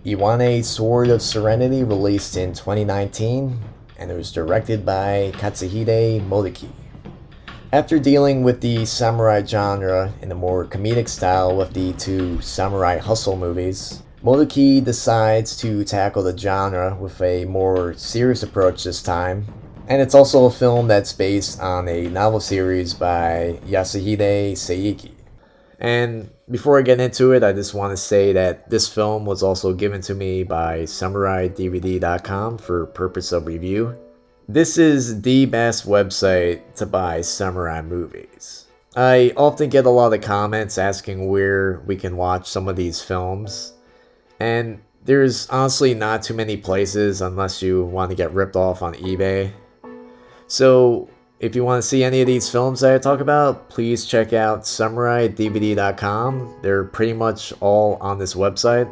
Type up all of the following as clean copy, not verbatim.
Iwane Sword of Serenity released in 2019, and it was directed by Katsuhide Moteki. After dealing with the samurai genre in a more comedic style with the two samurai hustle movies, Moteki decides to tackle the genre with a more serious approach this time, and it's also a film that's based on a novel series by Yasuhide Seiki. And before I get into it, I just want to say that this film was also given to me by SamuraiDVD.com for purpose of review. This is the best website to buy samurai movies. I often get a lot of comments asking where we can watch some of these films, and there's honestly not too many places unless you want to get ripped off on eBay. So if you want to see any of these films that I talk about, please check out SamuraiDVD.com. They're pretty much all on this website.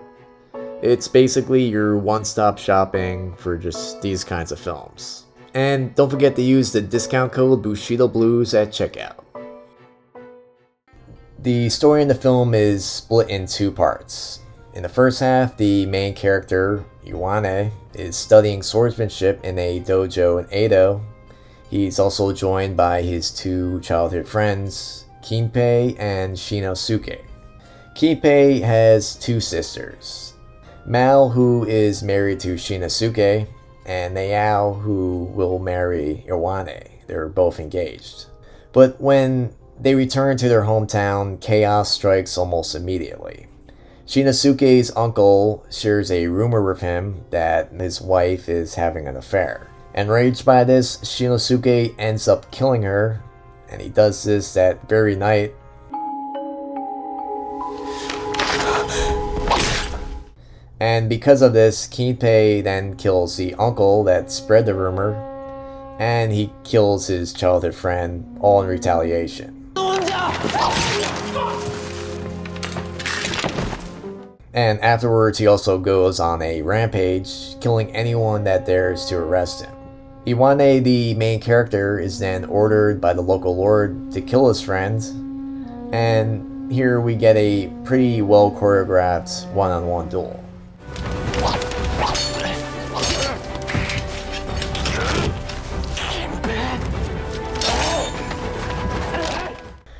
It's basically your one-stop shopping for just these kinds of films. And don't forget to use the discount code Bushido Blues at checkout. The story in the film is split in two parts. In the first half, the main character, Iwane, is studying swordsmanship in a dojo in Edo. He's also joined by his two childhood friends, Kinpei and Shinosuke. Kinpei has two sisters, Mao, who is married to Shinosuke, and Naao, who will marry Iwane. They're both engaged. But when they return to their hometown, chaos strikes almost immediately. Shinosuke's uncle shares a rumor with him that his wife is having an affair. Enraged by this, Shinosuke ends up killing her, and he does this that very night. And because of this, Kinpei then kills the uncle that spread the rumor, and he kills his childhood friend, all in retaliation. And afterwards, he also goes on a rampage, killing anyone that dares to arrest him. Iwane, the main character, is then ordered by the local lord to kill his friend, and here we get a pretty well choreographed one-on-one duel.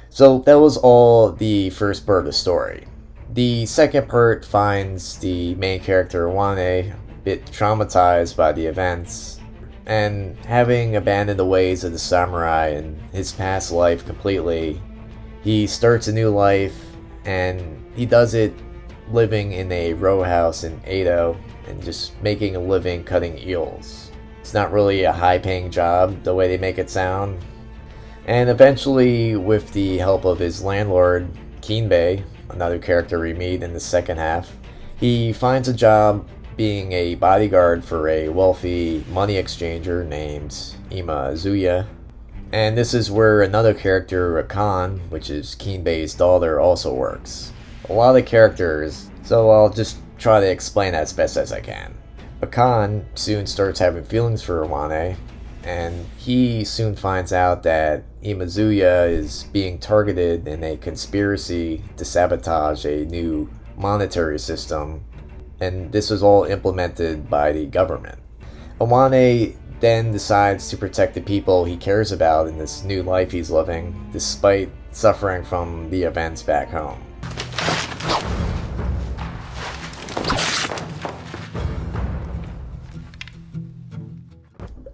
So that was all the first part of the story. The second part finds the main character Iwane a bit traumatized by the events, and having abandoned the ways of the samurai in his past life completely, he starts a new life, and he does it living in a row house in Edo and just making a living cutting eels. It's not really a high-paying job the way they make it sound. And eventually, with the help of his landlord, Kinpei, another character we meet in the second half, he finds a job being a bodyguard for a wealthy money exchanger named Imazuya. And this is where another character, Akan, which is Kinpei's daughter, also works. A lot of characters, so I'll just try to explain as best as I can. Akan soon starts having feelings for Iwane, and he soon finds out that Imazuya is being targeted in a conspiracy to sabotage a new monetary system, and this was all implemented by the government. Iwane then decides to protect the people he cares about in this new life he's living, despite suffering from the events back home.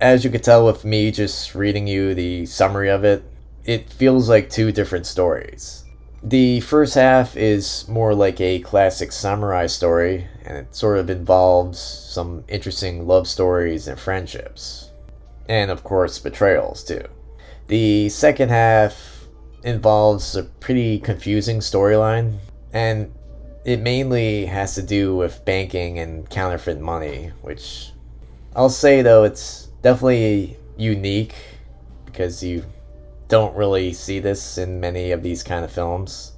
As you could tell with me just reading you the summary of it, it feels like two different stories. The first half is more like a classic samurai story, and it sort of involves some interesting love stories and friendships. And of course, betrayals too. The second half involves a pretty confusing storyline, and it mainly has to do with banking and counterfeit money, which I'll say though it's definitely unique because you don't really see this in many of these kind of films.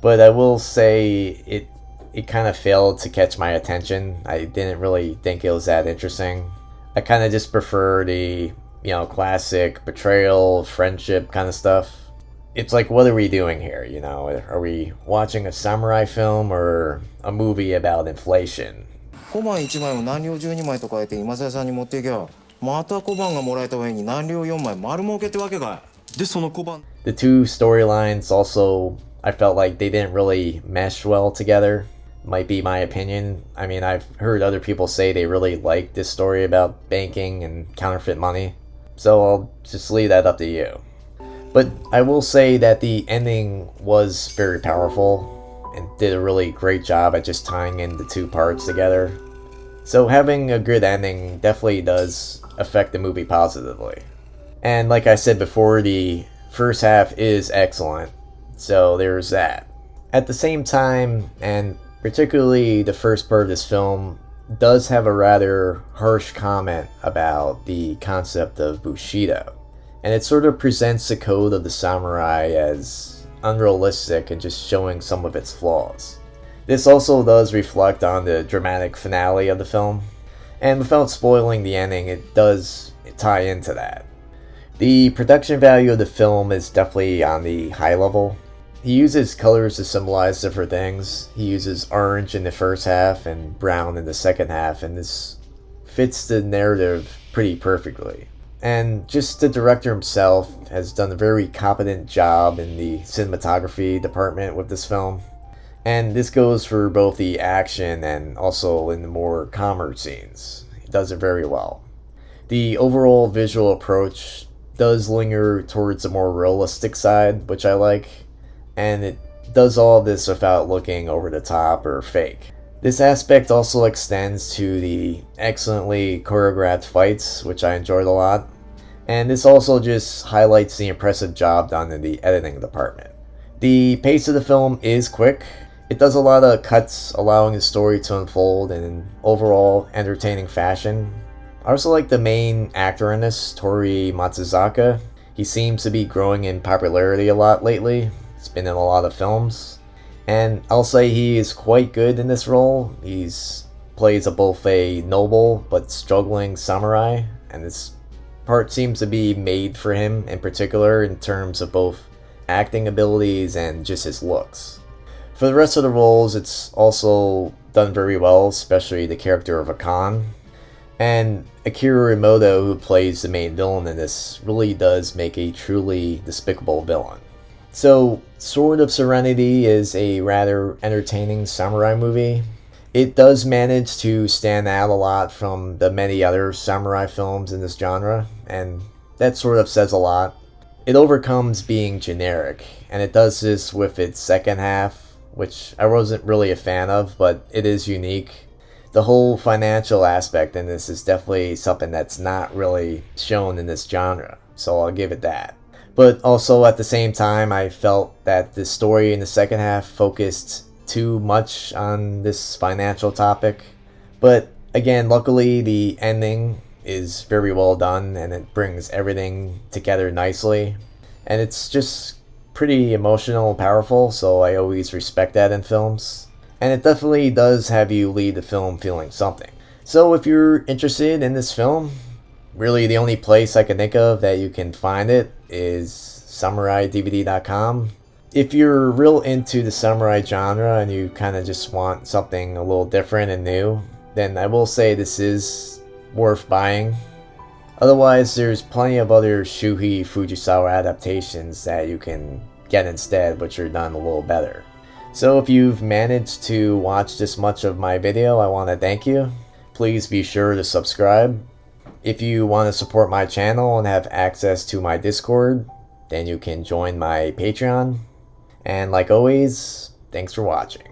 But I will say it kind of failed to catch my attention. I didn't really think it was that interesting. I kind of just prefer the, classic betrayal, friendship kind of stuff. It's like, what are we doing here, Are we watching a samurai film or a movie about inflation? 小判1枚を何両12枚と変えて今津屋さんに持っていけばまた小判がもらえた上に何両4枚丸儲けってわけかい。でその小判 The two storylines also, I felt like they didn't really mesh well together. Might be my opinion. I mean, I've heard other people say they really like this story about banking and counterfeit money. So I'll just leave that up to you. But I will say that the ending was very powerful and did a really great job at just tying in the two parts together. So having a good ending definitely does affect the movie positively. And like I said before, the first half is excellent, so there's that. At the same time, and particularly the first part of this film, does have a rather harsh comment about the concept of Bushido. And it sort of presents the code of the samurai as unrealistic and just showing some of its flaws. This also does reflect on the dramatic finale of the film, and without spoiling the ending, it does tie into that. The production value of the film is definitely on the high level. He uses colors to symbolize different things. He uses orange in the first half and brown in the second half, and this fits the narrative pretty perfectly. And just the director himself has done a very competent job in the cinematography department with this film. And this goes for both the action and also in the more calmer scenes. He does it very well. The overall visual approach does linger towards a more realistic side, which I like, and it does all this without looking over the top or fake. This aspect also extends to the excellently choreographed fights, which I enjoyed a lot, and this also just highlights the impressive job done in the editing department. The pace of the film is quick. It does a lot of cuts, allowing the story to unfold in an overall entertaining fashion. I also like the main actor in this, Tori Matsuzaka. He seems to be growing in popularity a lot lately. He's been in a lot of films. And I'll say he is quite good in this role. He's plays both a noble but struggling samurai, and this part seems to be made for him in particular in terms of both acting abilities and just his looks. For the rest of the roles, it's also done very well, especially the character of Akan. And Akira Imoto, who plays the main villain in this, really does make a truly despicable villain. So, Sword of Serenity is a rather entertaining samurai movie. It does manage to stand out a lot from the many other samurai films in this genre, and that sort of says a lot. It overcomes being generic, and it does this with its second half, which I wasn't really a fan of, but it is unique. The whole financial aspect in this is definitely something that's not really shown in this genre, so I'll give it that. But also at the same time, I felt that the story in the second half focused too much on this financial topic. But again, luckily the ending is very well done and it brings everything together nicely. And it's just pretty emotional and powerful, so I always respect that in films. And it definitely does have you leave the film feeling something. So if you're interested in this film, really the only place I can think of that you can find it is SamuraiDVD.com. If you're real into the samurai genre and you kind of just want something a little different and new, then I will say this is worth buying. Otherwise, there's plenty of other Shuhei Fujisawa adaptations that you can get instead, which are done a little better. So if you've managed to watch this much of my video, I want to thank you. Please be sure to subscribe. If you want to support my channel and have access to my Discord, then you can join my Patreon. And like always, thanks for watching.